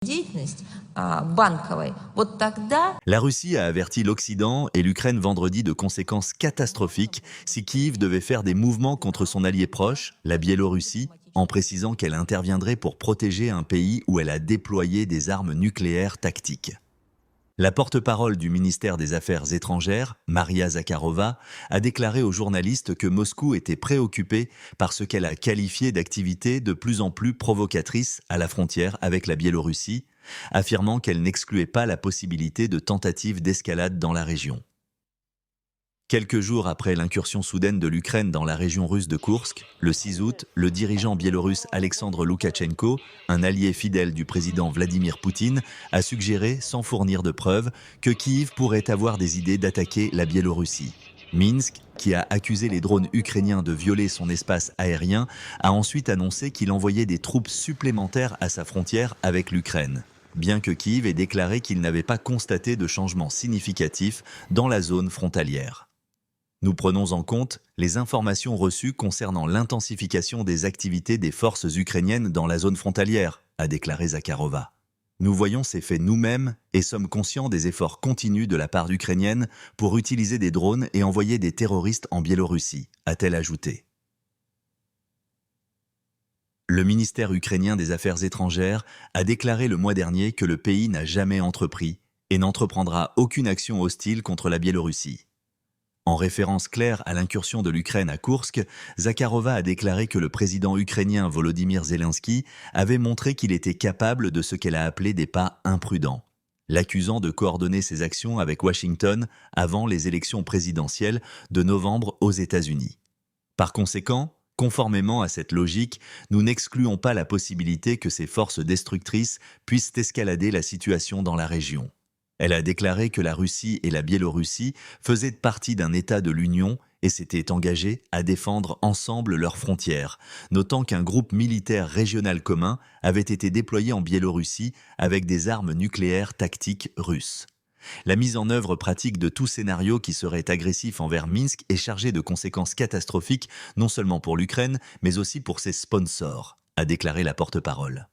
деятельность банковой, вот тогда La Russie a averti l'Occident et l'Ukraine vendredi de conséquences catastrophiques si Kiev devait faire des mouvements contre son allié proche, la Biélorussie, en précisant qu'elle interviendrait pour protéger un pays où elle a déployé des armes nucléaires tactiques. La porte-parole du ministère des Affaires étrangères, Maria Zakharova, a déclaré aux journalistes que Moscou était préoccupé par ce qu'elle a qualifié d'activité de plus en plus provocatrice à la frontière avec la Biélorussie, affirmant qu'elle n'excluait pas la possibilité de tentatives d'escalade dans la région. Quelques jours après l'incursion soudaine de l'Ukraine dans la région russe de Koursk, le 6 août, le dirigeant biélorusse Alexandre Loukachenko, un allié fidèle du président Vladimir Poutine, a suggéré, sans fournir de preuves, que Kiev pourrait avoir des idées d'attaquer la Biélorussie. Minsk, qui a accusé les drones ukrainiens de violer son espace aérien, a ensuite annoncé qu'il envoyait des troupes supplémentaires à sa frontière avec l'Ukraine, bien que Kiev ait déclaré qu'il n'avait pas constaté de changement significatif dans la zone frontalière. Nous prenons en compte les informations reçues concernant l'intensification des activités des forces ukrainiennes dans la zone frontalière, a déclaré Zakharova. Nous voyons ces faits nous-mêmes et sommes conscients des efforts continus de la part ukrainienne pour utiliser des drones et envoyer des terroristes en Biélorussie, a-t-elle ajouté. Le ministère ukrainien des Affaires étrangères a déclaré le mois dernier que le pays n'a jamais entrepris et n'entreprendra aucune action hostile contre la Biélorussie. En référence claire à l'incursion de l'Ukraine à Koursk, Zakharova a déclaré que le président ukrainien Volodymyr Zelensky avait montré qu'il était capable de ce qu'elle a appelé des pas imprudents, l'accusant de coordonner ses actions avec Washington avant les élections présidentielles de novembre aux États-Unis. Par conséquent, conformément à cette logique, nous n'excluons pas la possibilité que ces forces destructrices puissent escalader la situation dans la région. Elle a déclaré que la Russie et la Biélorussie faisaient partie d'un État de l'Union et s'étaient engagés à défendre ensemble leurs frontières, notant qu'un groupe militaire régional commun avait été déployé en Biélorussie avec des armes nucléaires tactiques russes. La mise en œuvre pratique de tout scénario qui serait agressif envers Minsk est chargée de conséquences catastrophiques non seulement pour l'Ukraine, mais aussi pour ses sponsors, a déclaré la porte-parole.